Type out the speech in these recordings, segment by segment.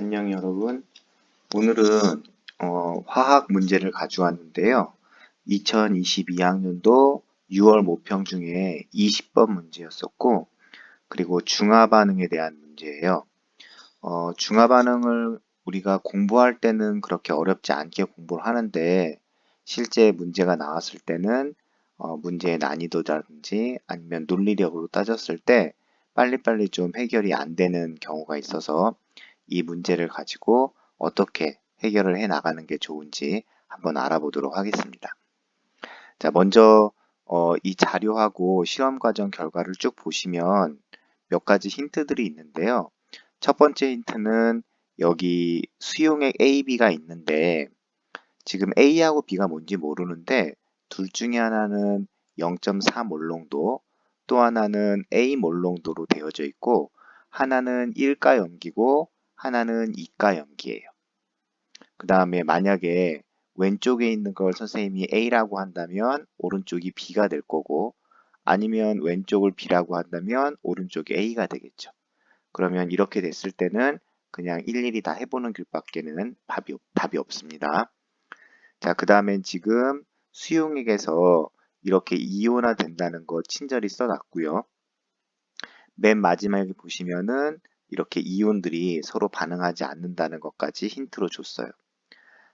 안녕 여러분. 오늘은 화학 문제를 가져왔는데요. 2022학년도 6월 모평 중에 20번 문제였었고, 그리고 중화 반응에 대한 문제예요. 중화 반응을 우리가 공부할 때는 그렇게 어렵지 않게 공부를 하는데, 실제 문제가 나왔을 때는 문제의 난이도라든지 아니면 논리력으로 따졌을 때 빨리빨리 좀 해결이 안 되는 경우가 있어서 이 문제를 가지고 어떻게 해결을 해 나가는 게 좋은지 한번 알아보도록 하겠습니다. 자, 먼저 이 자료하고 실험 과정 결과를 쭉 보시면 몇 가지 힌트들이 있는데요. 첫 번째 힌트는 여기 수용액 A, B가 있는데 지금 A하고 B가 뭔지 모르는데 둘 중에 하나는 0.4 몰롱도, 또 하나는 A 몰롱도로 되어져 있고 하나는 1가 염기고 하나는 2가 염기예요. 그 다음에 만약에 왼쪽에 있는 걸 선생님이 A라고 한다면 오른쪽이 B가 될 거고, 아니면 왼쪽을 B라고 한다면 오른쪽이 A가 되겠죠. 그러면 이렇게 됐을 때는 그냥 일일이 다 해보는 길밖에는 답이 없습니다. 자, 그 다음엔 지금 수용액에서 이렇게 이온화 된다는 거 친절히 써놨고요. 맨 마지막에 보시면은 이렇게 이온들이 서로 반응하지 않는다는 것까지 힌트로 줬어요.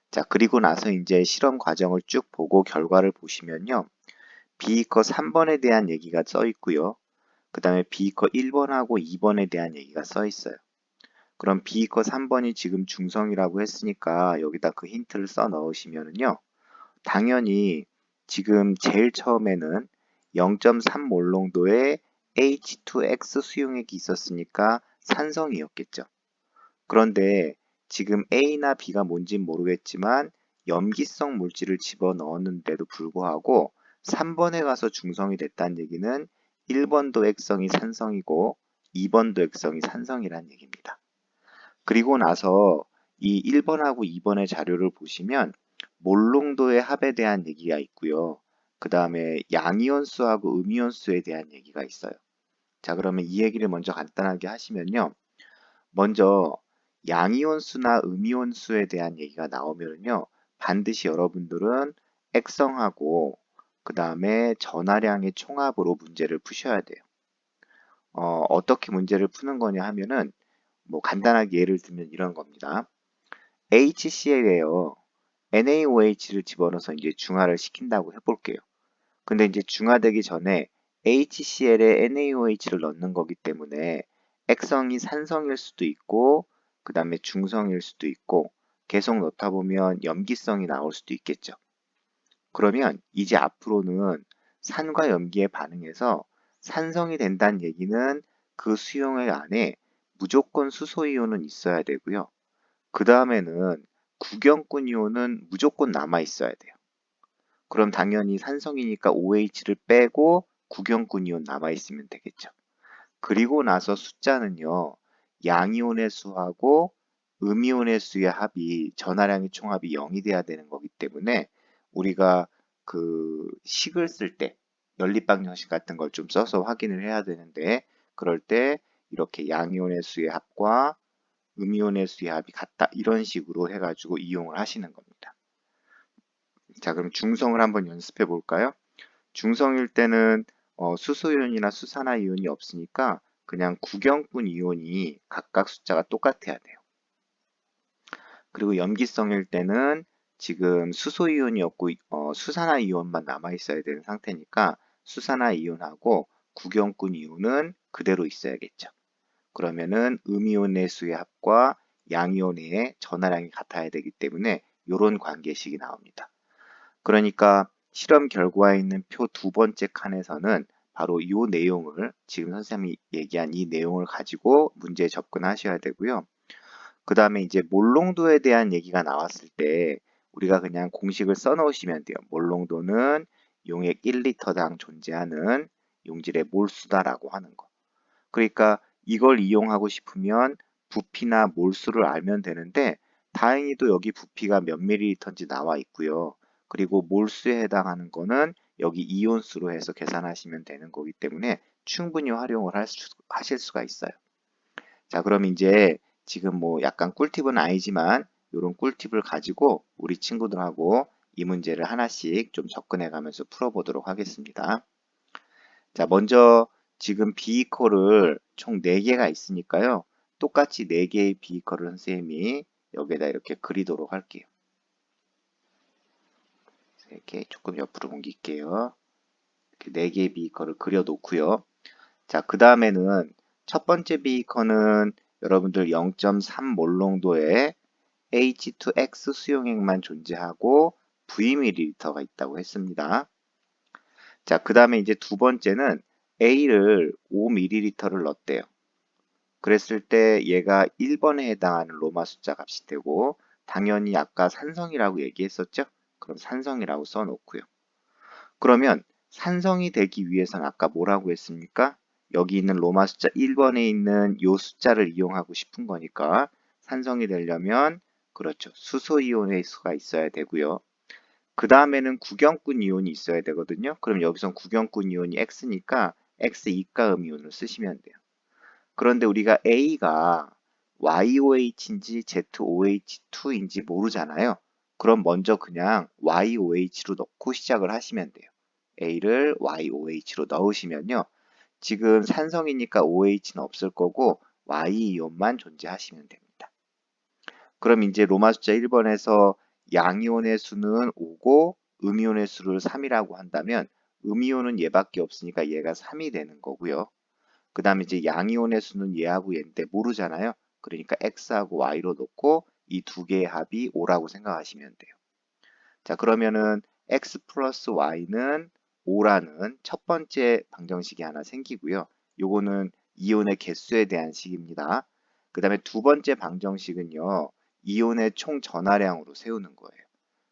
자, 그리고 나서 이제 실험 과정을 쭉 보고 결과를 보시면요. B거 3번에 대한 얘기가 써 있고요. 그 다음에 B거 1번하고 2번에 대한 얘기가 써 있어요. 그럼 B거 3번이 지금 중성이라고 했으니까 여기다 그 힌트를 써 넣으시면은요. 당연히 지금 제일 처음에는 0.3 몰롱도의 H2X 수용액이 있었으니까 산성이었겠죠. 그런데 지금 A나 B가 뭔진 모르겠지만 염기성 물질을 집어넣었는데도 불구하고 3번에 가서 중성이 됐다는 얘기는 1번도 액성이 산성이고 2번도 액성이 산성이라는 얘기입니다. 그리고 나서 이 1번하고 2번의 자료를 보시면 몰롱도의 합에 대한 얘기가 있고요. 그 다음에 양이온수하고 음이온수에 대한 얘기가 있어요. 자, 그러면 이 얘기를 먼저 간단하게 하시면요. 먼저 양이온수나 음이온수에 대한 얘기가 나오면요. 반드시 여러분들은 액성하고 그 다음에 전하량의 총합으로 문제를 푸셔야 돼요. 어떻게 문제를 푸는 거냐 하면은 뭐 간단하게 예를 들면 이런 겁니다. HCl에요. NaOH를 집어넣어서 이제 중화를 시킨다고 해볼게요. 근데 이제 중화되기 전에 HCl에 NaOH를 넣는 거기 때문에 액성이 산성일 수도 있고 그 다음에 중성일 수도 있고 계속 넣다 보면 염기성이 나올 수도 있겠죠. 그러면 이제 앞으로는 산과 염기에 반응해서 산성이 된다는 얘기는 그 수용액 안에 무조건 수소이온은 있어야 되고요. 그 다음에는 구경꾼 이온은 무조건 남아 있어야 돼요. 그럼 당연히 산성이니까 OH를 빼고 구경꾼 이온 남아 있으면 되겠죠. 그리고 나서 숫자는요. 양이온의 수하고 음이온의 수의 합이 전하량의 총합이 0이 돼야 되는 거기 때문에 우리가 그 식을 쓸 때 연립방 형식 같은 걸 좀 써서 확인을 해야 되는데 그럴 때 이렇게 양이온의 수의 합과 음이온의 수의 합이 같다 이런 식으로 해가지고 이용을 하시는 겁니다. 자, 그럼 중성을 한번 연습해 볼까요? 중성일 때는 수소이온이나 수산화이온이 없으니까 그냥 구경꾼 이온이 각각 숫자가 똑같아야 돼요. 그리고 염기성일 때는 지금 수소이온이 없고 수산화이온만 남아 있어야 되는 상태니까 수산화이온하고 구경꾼 이온은 그대로 있어야겠죠. 그러면은 음이온의 수의 합과 양이온의 전하량이 같아야 되기 때문에 이런 관계식이 나옵니다. 그러니까 실험 결과에 있는 표 두 번째 칸에서는 바로 이 내용을 지금 선생님이 얘기한 이 내용을 가지고 문제에 접근하셔야 되고요. 그 다음에 이제 몰롱도에 대한 얘기가 나왔을 때 우리가 그냥 공식을 써놓으시면 돼요. 몰롱도는 용액 1리터당 존재하는 용질의 몰수다라고 하는 거. 그러니까 이걸 이용하고 싶으면 부피나 몰수를 알면 되는데 다행히도 여기 부피가 몇 밀리리터인지 나와 있고요. 그리고 몰수에 해당하는 거는 여기 이온수로 해서 계산하시면 되는 거기 때문에 충분히 활용을 하실 수가 있어요. 자, 그럼 이제 지금 뭐 약간 꿀팁은 아니지만 이런 꿀팁을 가지고 우리 친구들하고 이 문제를 하나씩 좀 접근해 가면서 풀어보도록 하겠습니다. 자, 먼저 지금 비이퀄을 총 4개가 있으니까요. 똑같이 4개의 비이퀄을 선생님이 여기에다 이렇게 그리도록 할게요. 이렇게 조금 옆으로 옮길게요. 이렇게 4개의 비이퀄을 그려 놓고요. 자, 그 다음에는 첫 번째 비이커는 여러분들 0.3 몰농도의 H2X 수용액만 존재하고 Vml가 있다고 했습니다. 자, 그 다음에 이제 두 번째는 A를 5ml를 넣었대요. 그랬을 때 얘가 1번에 해당하는 로마 숫자 값이 되고 당연히 아까 산성이라고 얘기했었죠? 그럼 산성이라고 써놓고요. 그러면 산성이 되기 위해서는 아까 뭐라고 했습니까? 여기 있는 로마 숫자 1번에 있는 이 숫자를 이용하고 싶은 거니까 산성이 되려면 그렇죠. 수소이온의 수가 있어야 되고요. 그 다음에는 구경꾼 이온이 있어야 되거든요. 그럼 여기선 구경꾼 이온이 X니까 X 이가음 이온을 쓰시면 돼요. 그런데 우리가 A가 YOH인지 ZOH2인지 모르잖아요. 그럼 먼저 그냥 YOH로 넣고 시작을 하시면 돼요. A를 YOH로 넣으시면요. 지금 산성이니까 OH는 없을 거고 Y이온만 존재하시면 됩니다. 그럼 이제 로마 숫자 1번에서 양이온의 수는 5고 음이온의 수를 3이라고 한다면 음이온은 얘밖에 없으니까 얘가 3이 되는 거고요. 그 다음에 이제 양이온의 수는 얘하고 얘인데 모르잖아요. 그러니까 X하고 Y로 놓고 이 두 개의 합이 5라고 생각하시면 돼요. 자, 그러면은 X 플러스 Y는 5라는 첫 번째 방정식이 하나 생기고요. 요거는 이온의 개수에 대한 식입니다. 그 다음에 두 번째 방정식은요. 이온의 총 전하량으로 세우는 거예요.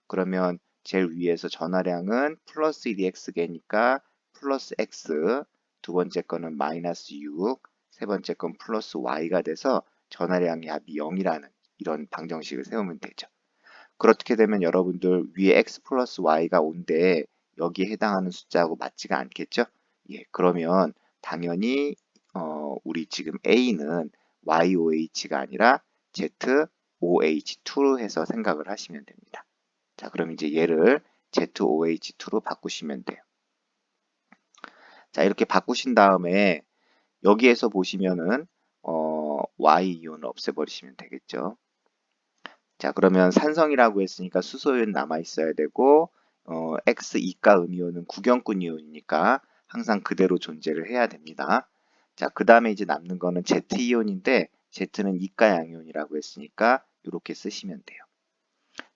그러면 제일 위에서 전하량은 플러스 1이 X개니까 플러스 X, 두 번째 거는 마이너스 6, 세 번째 건 플러스 Y가 돼서 전하량의 합이 0이라는 이런 방정식을 세우면 되죠. 그렇게 되면 여러분들 위에 x 플러스 y가 5인데 여기에 해당하는 숫자하고 맞지가 않겠죠? 예, 그러면 당연히 우리 지금 a는 yoh가 아니라 zoh2로 해서 생각을 하시면 됩니다. 자, 그럼 이제 얘를 zoh2로 바꾸시면 돼요. 자, 이렇게 바꾸신 다음에 여기에서 보시면은 y-이온을 없애버리시면 되겠죠. 자, 그러면 산성이라고 했으니까 수소이온 남아 있어야 되고 X 이가 음이온은 구경꾼 이온이니까 항상 그대로 존재를 해야 됩니다. 자, 그 다음에 이제 남는 거는 Z이온인데 Z는 이가 양이온이라고 했으니까 이렇게 쓰시면 돼요.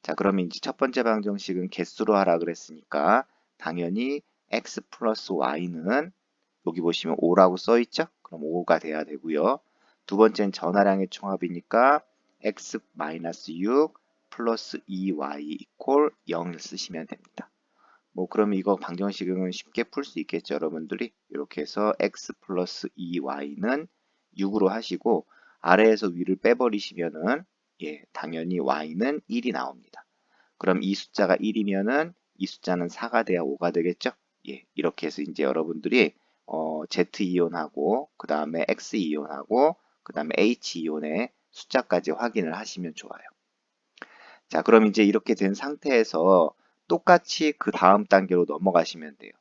자, 그러면 이제 첫 번째 방정식은 개수로 하라 그랬으니까 당연히 X 플러스 Y는 여기 보시면 5라고 써 있죠? 그럼 5가 돼야 되고요. 두 번째는 전하량의 총합이니까 x-6 플러스 2y 이퀄 0을 쓰시면 됩니다. 뭐 그러면 이거 방정식은 쉽게 풀 수 있겠죠, 여러분들이? 이렇게 해서 x 플러스 2y는 6으로 하시고 아래에서 위를 빼버리시면은 예, 당연히 y는 1이 나옵니다. 그럼 이 숫자가 1이면은 이 숫자는 4가 돼야 5가 되겠죠? 예, 이렇게 해서 이제 여러분들이 Z 이온하고 그 다음에 X 이온하고 그 다음에 H 이온의 숫자까지 확인을 하시면 좋아요. 자, 그럼 이제 이렇게 된 상태에서 똑같이 그 다음 단계로 넘어가시면 돼요.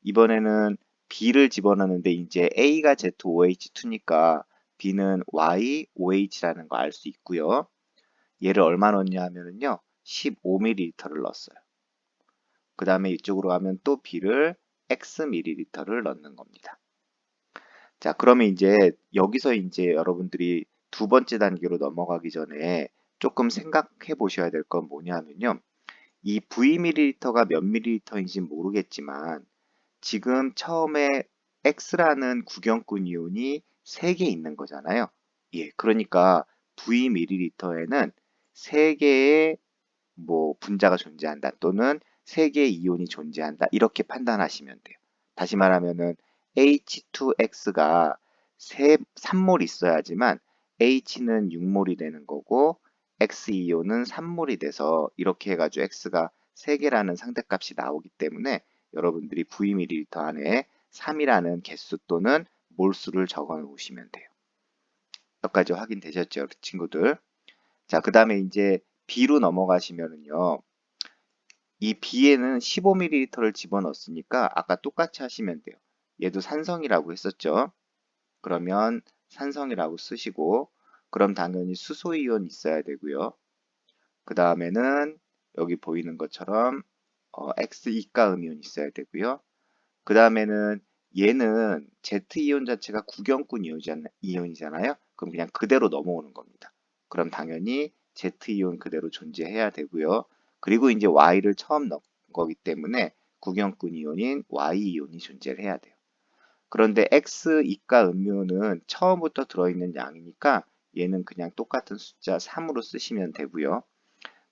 이번에는 B를 집어넣는데 이제 A가 ZOH2니까 B는 YOH라는 거 알 수 있고요. 얘를 얼마 넣냐 하면은요. 15ml를 넣었어요. 그 다음에 이쪽으로 가면 또 B를 Xml를 넣는 겁니다. 자, 그러면 이제 여기서 이제 여러분들이 두 번째 단계로 넘어가기 전에 조금 생각해 보셔야 될 건 뭐냐면요. 이 Vml가 몇 ml인지 모르겠지만 지금 처음에 X라는 구경꾼 이온이 3개 있는 거잖아요. 예, 그러니까 Vml에는 3개의 뭐 분자가 존재한다 또는 3개의 이온이 존재한다 이렇게 판단하시면 돼요. 다시 말하면은 H2X가 3몰 있어야지만 H는 6몰이 되는 거고 X이온은 3몰이 돼서 이렇게 해가지고 X가 3개라는 상대값이 나오기 때문에 여러분들이 Vml 안에 3이라는 개수 또는 몰수를 적어 놓으시면 돼요. 여기까지 확인되셨죠, 우리 친구들? 자, 그 다음에 이제 B로 넘어가시면은요. 이 B에는 15ml를 집어넣었으니까 아까 똑같이 하시면 돼요. 얘도 산성이라고 했었죠. 그러면 산성이라고 쓰시고, 그럼 당연히 수소이온 있어야 되고요. 그 다음에는 여기 보이는 것처럼 X2가 음이온 있어야 되고요. 그 다음에는 얘는 Z이온 자체가 구경꾼 이온이잖아요. 그럼 그냥 그대로 넘어오는 겁니다. 그럼 당연히 Z이온 그대로 존재해야 되고요. 그리고 이제 Y를 처음 넣은 거기 때문에 구경꾼 이온인 Y이온이 존재를 해야 돼요. 그런데 X2가 음이온은 처음부터 들어있는 양이니까 얘는 그냥 똑같은 숫자 3으로 쓰시면 되고요.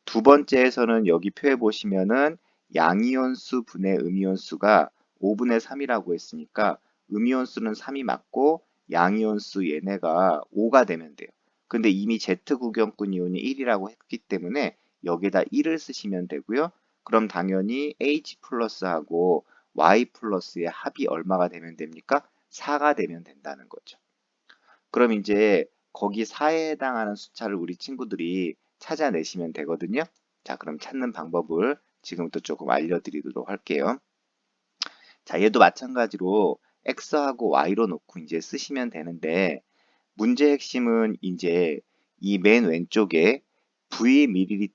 두 번째에서는 여기 표에 보시면은 양이온수 분의 음이온수가 5분의 3이라고 했으니까 음이온수는 3이 맞고 양이온수 얘네가 5가 되면 돼요. 근데 이미 Z구경꾼 이온이 1이라고 했기 때문에 여기다 1을 쓰시면 되고요. 그럼 당연히 H 플러스하고 Y 플러스의 합이 얼마가 되면 됩니까? 4가 되면 된다는 거죠. 그럼 이제 거기 4에 해당하는 숫자를 우리 친구들이 찾아내시면 되거든요. 자, 그럼 찾는 방법을 지금부터 조금 알려드리도록 할게요. 자, 얘도 마찬가지로 X하고 Y로 놓고 이제 쓰시면 되는데, 문제의 핵심은 이제 이 맨 왼쪽에 V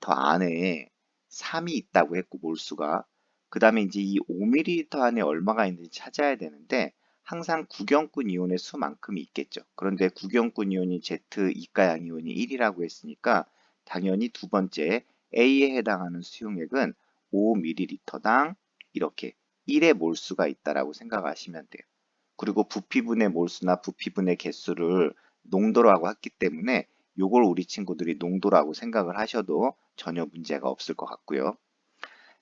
안에 3이 있다고 했고, 몰수가. 그 다음에 이제 이 5ml 안에 얼마가 있는지 찾아야 되는데, 항상 구경꾼 이온의 수만큼이 있겠죠. 그런데 구경꾼 이온이 Z 이가양 이온이 1이라고 했으니까 당연히 두 번째 A에 해당하는 수용액은 5ml당 이렇게 1의 몰수가 있다라고 생각하시면 돼요. 그리고 부피분의 몰수나 부피분의 개수를 농도라고 했기 때문에 이걸 우리 친구들이 농도라고 생각을 하셔도 전혀 문제가 없을 것 같고요.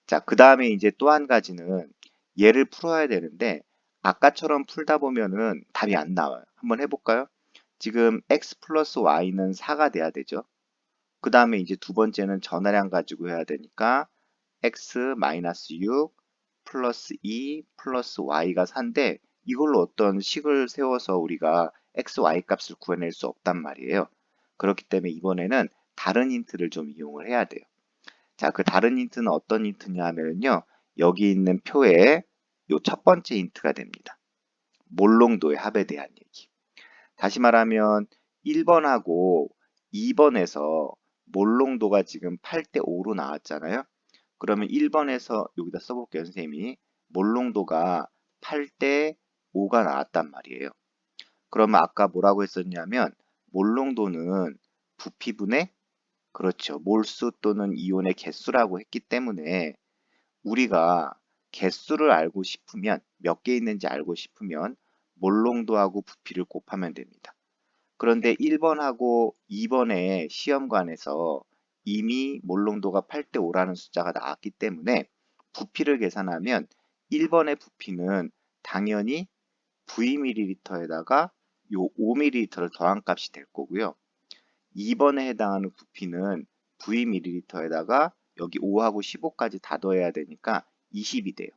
자, 그 다음에 이제 또 한 가지는 얘를 풀어야 되는데 아까처럼 풀다 보면은 답이 안 나와요. 한번 해볼까요? 지금 x 플러스 y는 4가 돼야 되죠. 그 다음에 이제 두 번째는 전화량 가지고 해야 되니까 x 마이너스 6 플러스 2 플러스 y가 4인데 이걸로 어떤 식을 세워서 우리가 x, y 값을 구해낼 수 없단 말이에요. 그렇기 때문에 이번에는 다른 힌트를 좀 이용을 해야 돼요. 자, 그 다른 힌트는 어떤 힌트냐 하면요. 여기 있는 표에 요 첫 번째 힌트가 됩니다. 몰롱도의 합에 대한 얘기. 다시 말하면 1번하고 2번에서 몰롱도가 지금 8대 5로 나왔잖아요. 그러면 1번에서 여기다 써볼게요, 선생님이. 몰롱도가 8대 5가 나왔단 말이에요. 그러면 아까 뭐라고 했었냐면 몰롱도는 부피분의 그렇죠. 몰수 또는 이온의 개수라고 했기 때문에 우리가 개수를 알고 싶으면 몇 개 있는지 알고 싶으면 몰롱도하고 부피를 곱하면 됩니다. 그런데 1번하고 2번의 시험관에서 이미 몰롱도가 8대 5라는 숫자가 나왔기 때문에 부피를 계산하면 1번의 부피는 당연히 Vml에다가 요 5ml를 더한 값이 될 거고요. 2번에 해당하는 부피는 Vml에다가 여기 5하고 15까지 다 더해야 되니까 20이 돼요.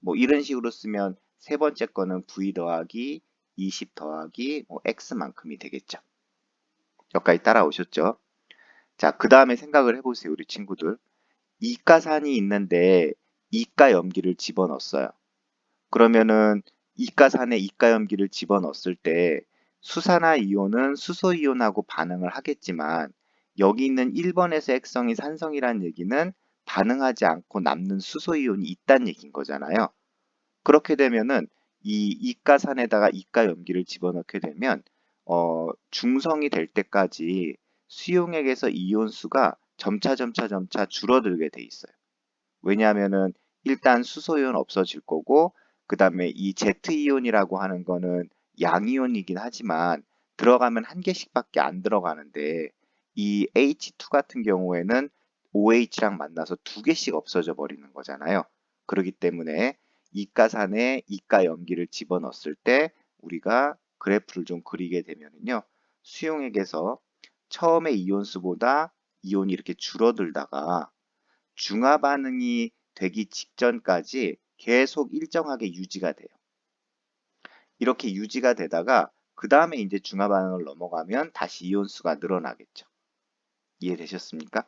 뭐 이런 식으로 쓰면 세 번째 거는 V 더하기 20 더하기 X만큼이 되겠죠. 여기까지 따라오셨죠? 자, 그 다음에 생각을 해보세요, 우리 친구들. 이가산이 있는데 이가염기를 집어넣었어요. 그러면은 이가산에 이가염기를 집어넣었을 때 수산화 이온은 수소 이온하고 반응을 하겠지만 여기 있는 1번에서 핵성이 산성이라는 얘기는 반응하지 않고 남는 수소 이온이 있다는 얘기인 거잖아요. 그렇게 되면은 이 이가산에다가 이가염기를 집어넣게 되면 중성이 될 때까지 수용액에서 이온수가 점차 줄어들게 돼 있어요. 왜냐하면은 일단 수소이온 없어질 거고 그 다음에 이 Z이온이라고 하는 거는 양이온이긴 하지만 들어가면 한 개씩밖에 안 들어가는데 이 H2 같은 경우에는 OH랑 만나서 두 개씩 없어져 버리는 거잖아요. 그렇기 때문에 이가산에 이가염기를 집어넣었을 때 우리가 그래프를 좀 그리게 되면요. 수용액에서 처음에 이온수보다 이온이 이렇게 줄어들다가 중화 반응이 되기 직전까지 계속 일정하게 유지가 돼요. 이렇게 유지가 되다가 그 다음에 이제 중화 반응을 넘어가면 다시 이온수가 늘어나겠죠. 이해되셨습니까?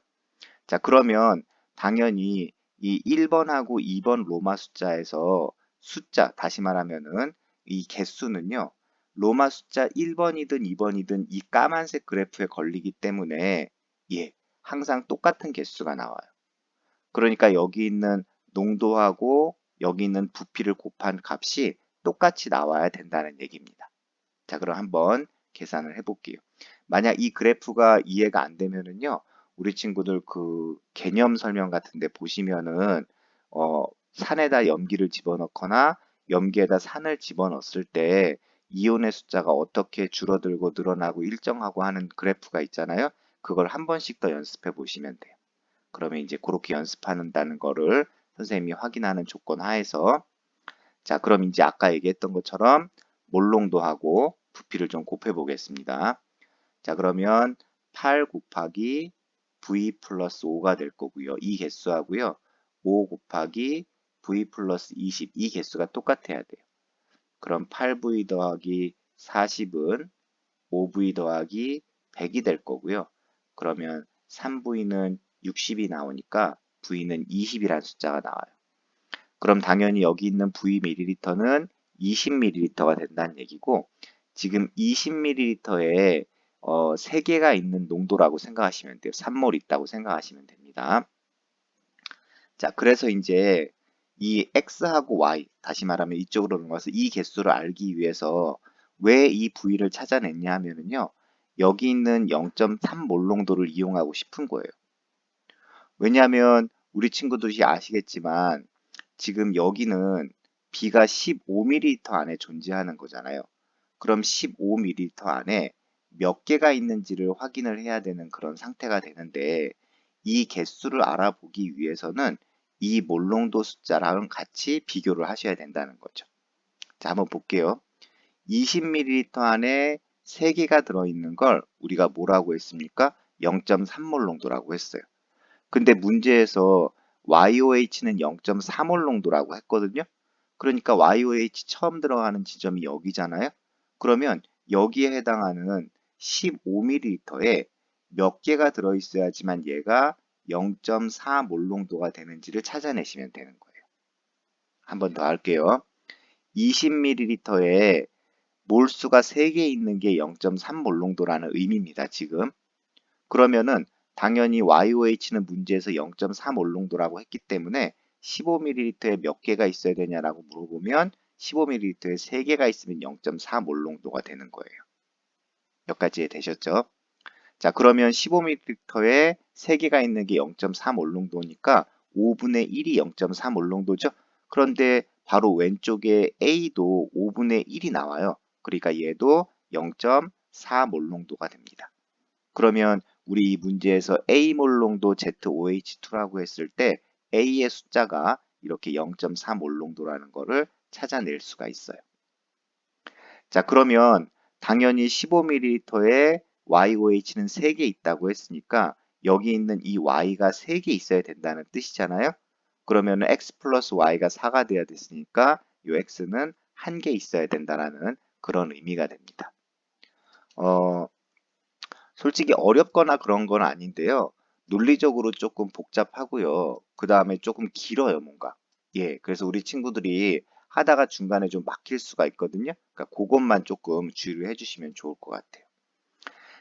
자, 그러면 당연히 이 1번하고 2번 로마 숫자에서 숫자, 다시 말하면은 이 개수는요, 로마 숫자 1번이든 2번이든 이 까만색 그래프에 걸리기 때문에 예, 항상 똑같은 개수가 나와요. 그러니까 여기 있는 농도하고 여기 있는 부피를 곱한 값이 똑같이 나와야 된다는 얘기입니다. 자, 그럼 한번 계산을 해볼게요. 만약 이 그래프가 이해가 안 되면은요, 우리 친구들 그 개념 설명 같은데 보시면은 산에다 염기를 집어넣거나 염기에다 산을 집어넣었을 때 이온의 숫자가 어떻게 줄어들고 늘어나고 일정하고 하는 그래프가 있잖아요. 그걸 한 번씩 더 연습해 보시면 돼요. 그러면 이제 그렇게 연습한다는 거를 선생님이 확인하는 조건 하에서 자, 그럼 이제 아까 얘기했던 것처럼 몰농도하고 부피를 좀 곱해 보겠습니다. 자, 그러면 8 곱하기 V 플러스 5가 될 거고요. 이 개수하고요. 5 곱하기 V 플러스 20, 이 개수가 똑같아야 돼요. 그럼 8V 더하기 40은 5V 더하기 100이 될 거고요. 그러면 3V는 60이 나오니까 V는 20이라는 숫자가 나와요. 그럼 당연히 여기 있는 Vml는 20ml가 된다는 얘기고 지금 20ml에 3개가 있는 농도라고 생각하시면 돼요. 3몰 있다고 생각하시면 됩니다. 자, 그래서 이제 이 X하고 Y, 다시 말하면 이쪽으로 넘어가서 이 개수를 알기 위해서 왜 이 V를 찾아냈냐 하면은요. 여기 있는 0.3몰 농도를 이용하고 싶은 거예요. 왜냐하면 우리 친구들이 아시겠지만 지금 여기는 B가 15ml 안에 존재하는 거잖아요. 그럼 15ml 안에 몇 개가 있는지를 확인을 해야 되는 그런 상태가 되는데 이 개수를 알아보기 위해서는 이 몰농도 숫자랑 같이 비교를 하셔야 된다는 거죠. 자, 한번 볼게요. 20ml 안에 3개가 들어있는 걸 우리가 뭐라고 했습니까? 0.3몰 농도라고 했어요. 근데 문제에서 YOH는 0.3올 농도라고 했거든요. 그러니까 YOH 처음 들어가는 지점이 여기잖아요. 그러면 여기에 해당하는 15ml에 몇 개가 들어있어야지만 얘가 0.4몰 농도가 되는지를 찾아내시면 되는 거예요. 한 번 더 할게요. 20ml에 몰수가 3개 있는 게 0.3몰 농도라는 의미입니다. 지금. 그러면은 당연히 YOH는 문제에서 0.3올 농도라고 했기 때문에 15ml에 몇 개가 있어야 되냐라고 물어보면 15ml에 3개가 있으면 0.3올 농도가 되는 거예요. 여기까지 되셨죠? 자, 그러면 15ml에 3개가 있는 게 0.3올 농도니까 5분의 1이 0.3올 농도죠? 그런데 바로 왼쪽에 A도 5분의 1이 나와요. 그러니까 얘도 0.4몰 농도가 됩니다. 그러면 우리 이 문제에서 A몰 농도 ZOH2라고 했을 때 A의 숫자가 이렇게 0.3몰 농도라는 거를 찾아낼 수가 있어요. 자, 그러면 당연히 15ml에 YOH는 3개 있다고 했으니까 여기 있는 이 Y가 3개 있어야 된다는 뜻이잖아요. 그러면 X 플러스 Y가 4가 돼야 됐으니까 이 X는 1개 있어야 된다는 그런 의미가 됩니다. 솔직히 어렵거나 그런 건 아닌데요. 논리적으로 조금 복잡하고요. 그 다음에 조금 길어요, 뭔가. 예, 그래서 우리 친구들이 하다가 중간에 좀 막힐 수가 있거든요. 그러니까 그것만 조금 주의를 해주시면 좋을 것 같아요.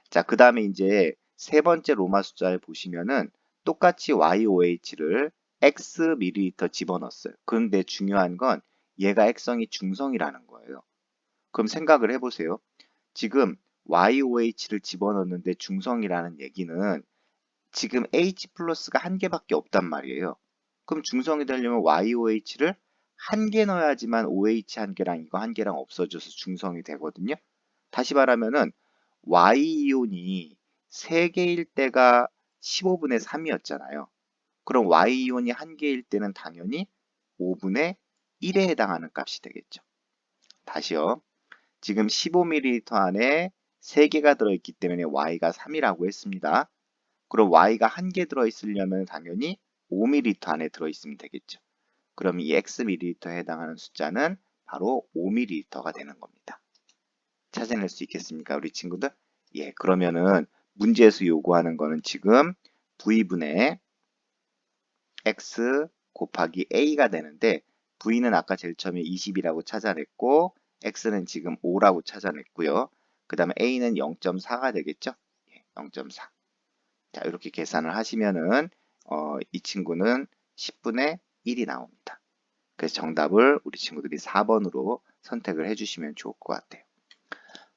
자, 그 다음에 이제 세 번째 로마 숫자를 보시면은 똑같이 YOH를 X ml 집어넣었어요. 그런데 중요한 건 얘가 액성이 중성이라는 거예요. 그럼 생각을 해보세요. 지금 YOH를 집어넣는데 중성이라는 얘기는 지금 H 플러스가 한 개밖에 없단 말이에요. 그럼 중성이 되려면 YOH를 한 개 넣어야지만 OH 한 개랑 이거 한 개랑 없어져서 중성이 되거든요. 다시 말하면은 Y이온이 3개일 때가 15분의 3이었잖아요. 그럼 Y이온이 한 개일 때는 당연히 5분의 1에 해당하는 값이 되겠죠. 다시요. 지금 15ml 안에 3개가 들어있기 때문에 y가 3이라고 했습니다. 그럼 y가 1개 들어있으려면 당연히 5ml 안에 들어있으면 되겠죠. 그럼 이 xml에 해당하는 숫자는 바로 5ml가 되는 겁니다. 찾아낼 수 있겠습니까? 우리 친구들? 예, 그러면은 문제에서 요구하는 거는 지금 v분의 x 곱하기 a가 되는데 v는 아까 제일 처음에 20이라고 찾아냈고 x는 지금 5라고 찾아냈고요. 그 다음에 a는 0.4가 되겠죠? 예, 0.4. 자, 이렇게 계산을 하시면은 이 친구는 10분의 1이 나옵니다. 그래서 정답을 우리 친구들이 4번으로 선택을 해주시면 좋을 것 같아요.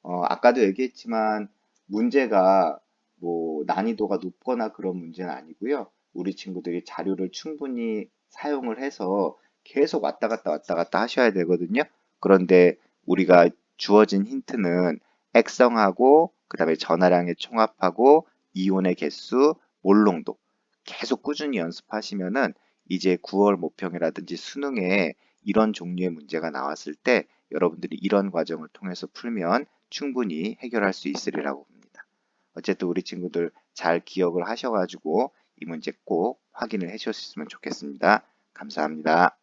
아까도 얘기했지만 문제가 뭐 난이도가 높거나 그런 문제는 아니고요. 우리 친구들이 자료를 충분히 사용을 해서 계속 왔다 갔다 하셔야 되거든요. 그런데 우리가 주어진 힌트는 액성하고 그 다음에 전하량의 총합하고 이온의 개수, 몰농도 계속 꾸준히 연습하시면은 이제 9월 모평이라든지 수능에 이런 종류의 문제가 나왔을 때 여러분들이 이런 과정을 통해서 풀면 충분히 해결할 수 있으리라고 봅니다. 어쨌든 우리 친구들 잘 기억을 하셔가지고 이 문제 꼭 확인을 해 주셨으면 좋겠습니다. 감사합니다.